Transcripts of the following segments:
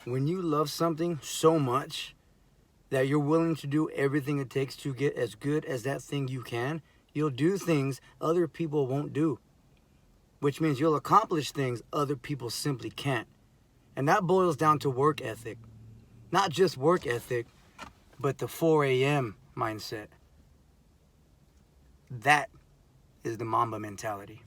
When you love something so much that you're willing to do everything it takes to get as good as that thing you can, you'll do things other people won't do, which means you'll accomplish things other people simply can't. And that boils down to work ethic. Not just work ethic, but the 4 a.m. mindset. That is the Mamba mentality.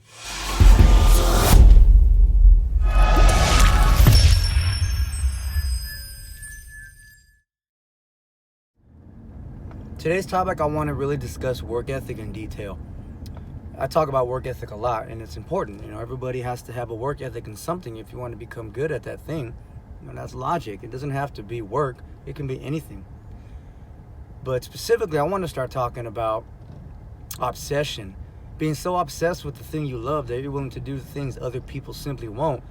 Today's topic, I want to really discuss work ethic in detail. I talk about work ethic a lot, and it's important. Everybody has to have a work ethic in something if you want to become good at that thing. That's logic. It doesn't have to be work. It can be anything. But specifically, I want to start talking about obsession. Being so obsessed with the thing you love that you're willing to do things other people simply won't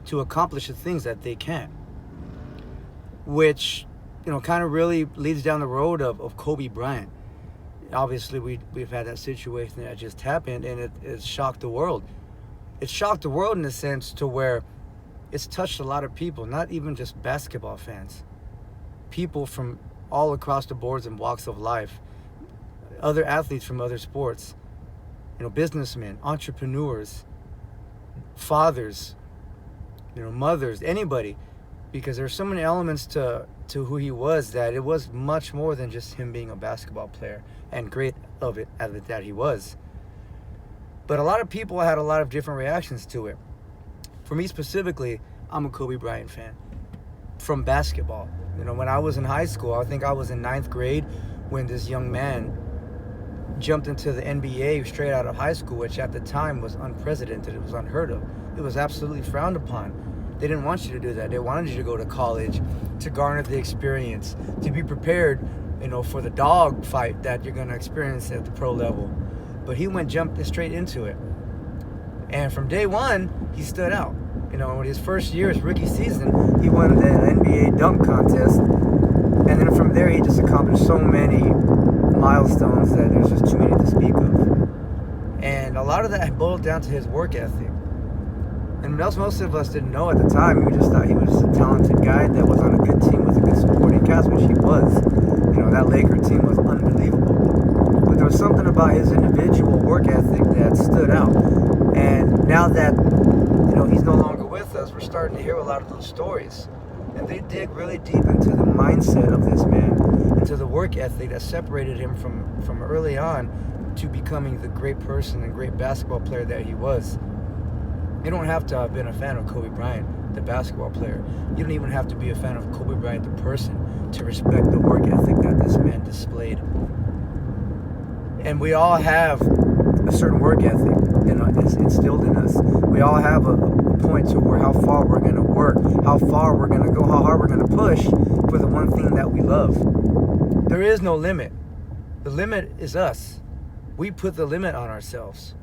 to accomplish the things that they can't. Which, kind of really leads down the road of Kobe Bryant. Obviously, we've had that situation that just happened, and it shocked the world. It shocked the world in the sense to where it's touched a lot of people, not even just basketball fans. People from all across the boards and walks of life. Other athletes from other sports. Businessmen, entrepreneurs, fathers, mothers, anybody. Because there's so many elements to who he was that it was much more than just him being a basketball player, and great of it that he was. But a lot of people had a lot of different reactions to it. For me specifically, I'm a Kobe Bryant fan from basketball. When I was in high school, I think I was in 9th grade when this young man jumped into the NBA straight out of high school, which at the time was unprecedented. It was unheard of. It was absolutely frowned upon. They didn't want you to do that. They wanted you to go to college to garner the experience, to be prepared, for the dog fight that you're going to experience at the pro level. But he jumped straight into it. And from day one, he stood out. In his first year, his rookie season, he won the NBA dunk contest. And then from there, he just accomplished so many milestones that there's just too many to speak of. And a lot of that boiled down to his work ethic. And most of us didn't know at the time. We just thought he was a talented guy that was on a good team with a good supporting cast, which he was. That Laker team was unbelievable. But there was something about his individual work ethic that stood out. And now that, he's no longer with us, we're starting to hear a lot of those stories. And they dig really deep into the mindset of this man, into the work ethic that separated him from early on to becoming the great person and great basketball player that he was. You don't have to have been a fan of Kobe Bryant, the basketball player. You don't even have to be a fan of Kobe Bryant, the person, to respect the work ethic that this man displayed. And we all have a certain work ethic, it's instilled in us. We all have a point to where how far we're going to work, how far we're going to go, how hard we're going to push for the one thing that we love. There is no limit. The limit is us. We put the limit on ourselves.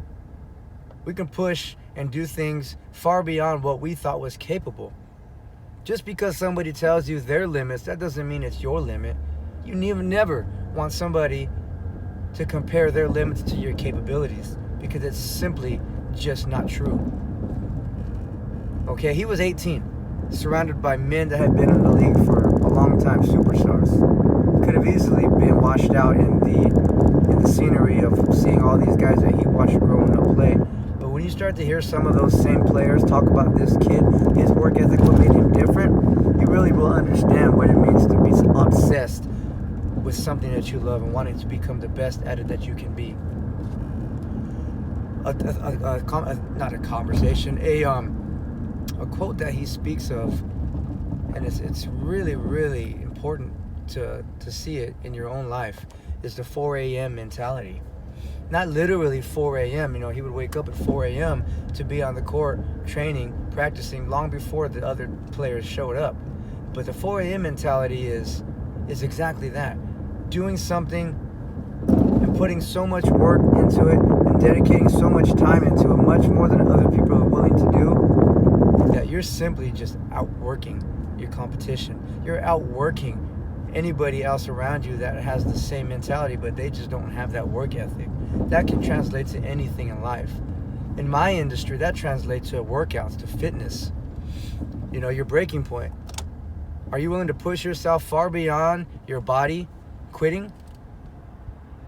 We can push and do things far beyond what we thought was capable. Just because somebody tells you their limits, that doesn't mean it's your limit. You never want somebody to compare their limits to your capabilities, because it's simply just not true. Okay, he was 18, surrounded by men that had been in the league for a long time, superstars. Could have easily been washed out in the scenery of seeing all these guys that he watched growing up play. But when you start to hear some of those same players talk about this kid, his work ethic, what made him different, you really will understand what it means to be obsessed with something that you love and wanting to become the best at it that you can be. Not a conversation, a quote that he speaks of, and it's really, really important to see it in your own life, is the 4 a.m. mentality. Not literally 4 a.m. He would wake up at 4 a.m. to be on the court, training, practicing long before the other players showed up. But the 4 a.m. mentality is exactly that. Doing something and putting so much work into it and dedicating so much time into it, much more than other people are willing to do, that you're simply just outworking your competition. You're outworking anybody else around you that has the same mentality, but they just don't have that work ethic. That can translate to anything in life. In my industry, that translates to workouts, to fitness. Your breaking point. Are you willing to push yourself far beyond your body quitting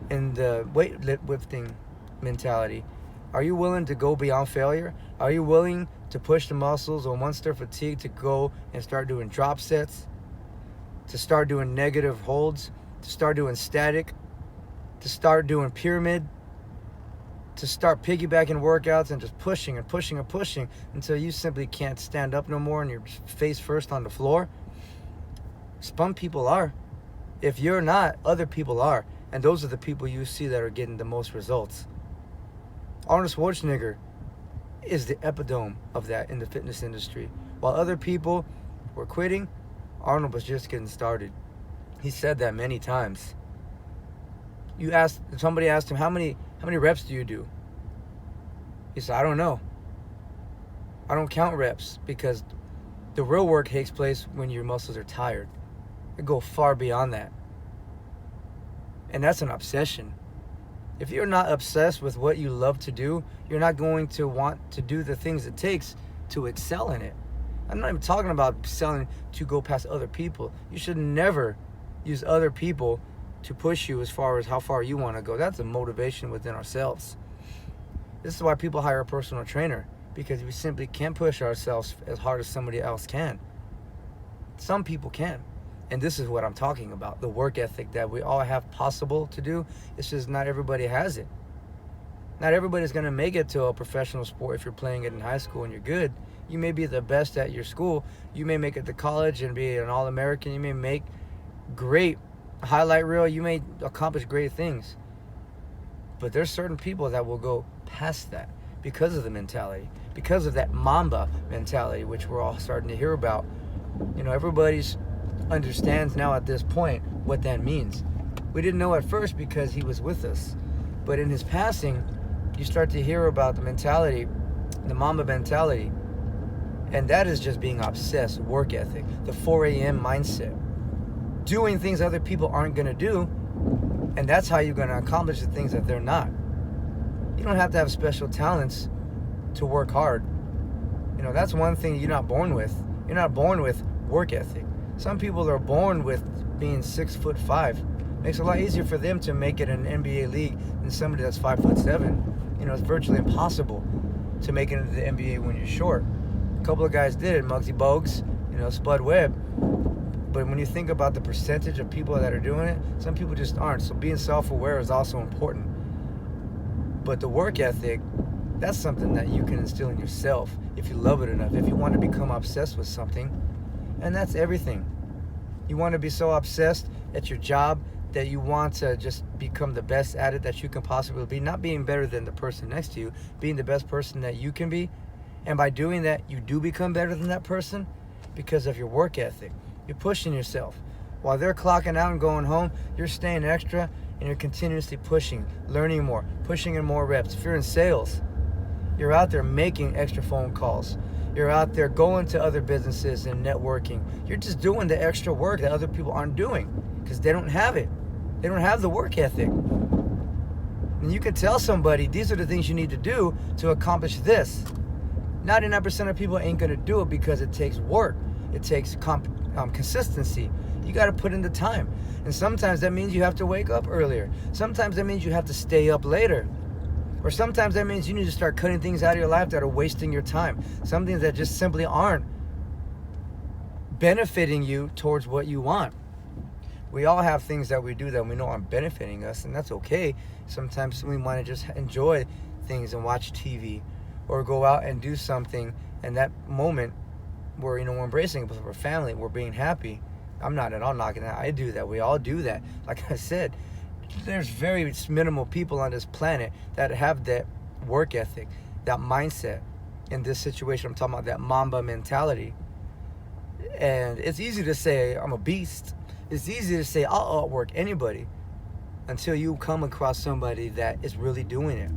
in the weightlifting mentality? Are you willing to go beyond failure? Are you willing to push the muscles, or once they're fatigued, to go and start doing drop sets, to start doing negative holds, to start doing static, to start doing pyramid, to start piggybacking workouts and just pushing and pushing and pushing until you simply can't stand up no more and you're face first on the floor? Some people are. If you're not, other people are. And those are the people you see that are getting the most results. Arnold Schwarzenegger is the epitome of that in the fitness industry. While other people were quitting, Arnold was just getting started. He said that many times. Somebody asked him, how many reps do you do? He said, I don't know. I don't count reps, because the real work takes place when your muscles are tired. It go far beyond that. And that's an obsession. If you're not obsessed with what you love to do, you're not going to want to do the things it takes to excel in it. I'm not even talking about excelling to go past other people. You should never use other people to push you as far as how far you want to go. That's a motivation within ourselves. This is why people hire a personal trainer, because we simply can't push ourselves as hard as somebody else can. Some people can. And this is what I'm talking about, the work ethic that we all have possible to do. It's just not everybody has it. Not everybody's going to make it to a professional sport if you're playing it in high school and you're good. You may be the best at your school. You may make it to college and be an All-American. You may make great highlight reel. You may accomplish great things. But there's certain people that will go past that because of the mentality, because of that Mamba mentality, which we're all starting to hear about. You know, everybody's understands now at this point what that means. We didn't know at first because he was with us, but in his passing you start to hear about the mentality, the Mamba mentality, and that is just being obsessed, work ethic, the 4 a.m. mindset, doing things other people aren't going to do, and that's how you're going to accomplish the things that they're not. You don't have to have special talents to work hard. You know, that's one thing you're not born with. You're not born with work ethic. Some people are born with being 6'5". Makes it a lot easier for them to make it in an NBA league than somebody that's 5'7". You know, it's virtually impossible to make it into the NBA when you're short. A couple of guys did it, Muggsy Bogues, you know, Spud Webb. But when you think about the percentage of people that are doing it, some people just aren't. So being self-aware is also important. But the work ethic, that's something that you can instill in yourself if you love it enough, if you want to become obsessed with something. And that's everything. You want to be so obsessed at your job that you want to just become the best at it that you can possibly be, not being better than the person next to you, being the best person that you can be. And by doing that, you do become better than that person because of your work ethic. You're pushing yourself. While they're clocking out and going home, you're staying extra and you're continuously pushing, learning more, pushing in more reps. If you're in sales, you're out there making extra phone calls. You're out there going to other businesses and networking. You're just doing the extra work that other people aren't doing because they don't have it. They don't have the work ethic. And you can tell somebody, these are the things you need to do to accomplish this. 99% of people ain't going to do it because it takes work. It takes consistency. You got to put in the time. And sometimes that means you have to wake up earlier. Sometimes that means you have to stay up later. Or sometimes that means you need to start cutting things out of your life that are wasting your time. Some things that just simply aren't benefiting you towards what you want. We all have things that we do that we know aren't benefiting us, and that's okay. Sometimes we want to just enjoy things and watch TV or go out and do something, and that moment we're embracing it with our family, we're being happy. I'm not at all knocking that. I do that. We all do that. Like I said, there's very minimal people on this planet that have that work ethic, that mindset. In this situation, I'm talking about that Mamba mentality. And it's easy to say, I'm a beast. It's easy to say, I'll outwork anybody until you come across somebody that is really doing it.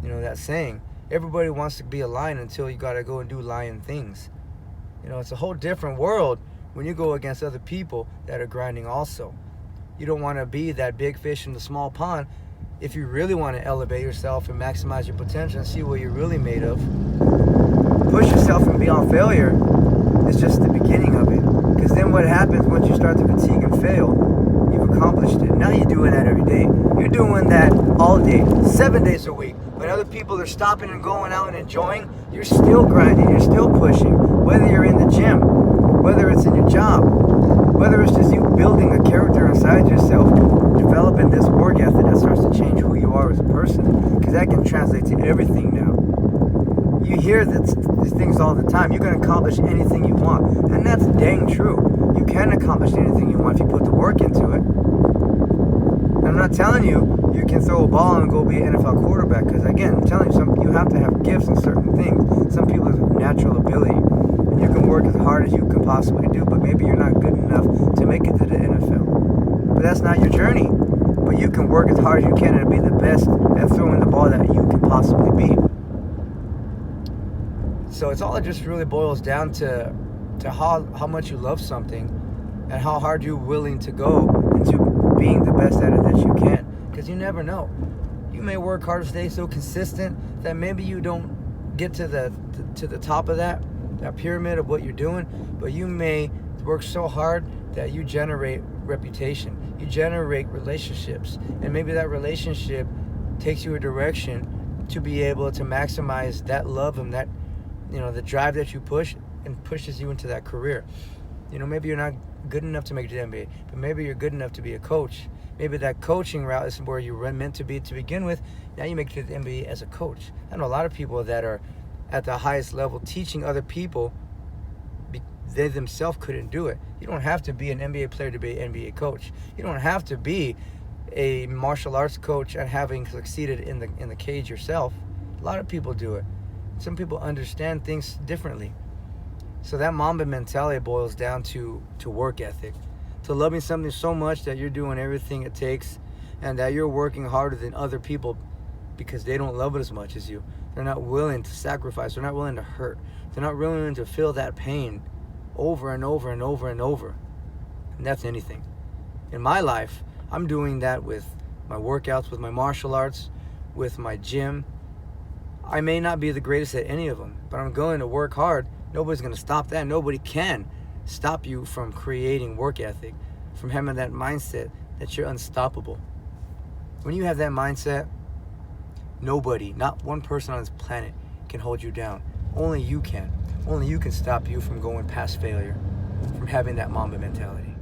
You know, that saying, everybody wants to be a lion until you got to go and do lion things. You know, it's a whole different world when you go against other people that are grinding also. You don't want to be that big fish in the small pond. If you really want to elevate yourself and maximize your potential and see what you're really made of, push yourself and beyond failure is just the beginning of it. Because then what day, 7 days a week. When other people are stopping and going out and enjoying, you're still grinding, you're still pushing. Whether you're in the gym, whether it's in your job, whether it's just you building a character inside yourself, developing this work ethic that starts to change who you are as a person, because that can translate to everything now. You hear these things all the time. You can accomplish anything you want, and that's dang true. You can accomplish anything you want if you put the work into it. I'm not telling you you can throw a ball and go be an NFL quarterback, because again, I'm telling you, you have to have gifts in certain things. Some people have natural ability. You can work as hard as you can possibly do, but maybe you're not good enough to make it to the NFL. But that's not your journey. But you can work as hard as you can and be the best at throwing the ball that you can possibly be. So it's all, it just really boils down to how much you love something and how hard you're willing to go into being the best at it that you can. Because you never know. You may work hard to stay so consistent that maybe you don't get to the top of that pyramid of what you're doing, but you may work so hard that you generate reputation, you generate relationships, and maybe that relationship takes you a direction to be able to maximize that love and that, the drive that you push, and pushes you into that career. Maybe you're not good enough to make it to the NBA, but maybe you're good enough to be a coach. Maybe that coaching route is where you were meant to be to begin with. Now you make it to the NBA as a coach. I know a lot of people that are at the highest level teaching other people. They themselves couldn't do it. You don't have to be an NBA player to be an NBA coach. You don't have to be a martial arts coach and having succeeded in the cage yourself. A lot of people do it. Some people understand things differently. So that Mamba mentality boils down to work ethic, to loving something so much that you're doing everything it takes, and that you're working harder than other people because they don't love it as much as you. They're not willing to sacrifice. They're not willing to hurt. They're not willing to feel that pain over and over and over and over. And that's anything. In my life, I'm doing that with my workouts, with my martial arts, with my gym. I may not be the greatest at any of them, but I'm going to work hard. Nobody's going to stop that. Nobody can stop you from creating work ethic, from having that mindset that you're unstoppable. When you have that mindset, nobody, not one person on this planet can hold you down. Only you can. Only you can stop you from going past failure, from having that Mamba mentality.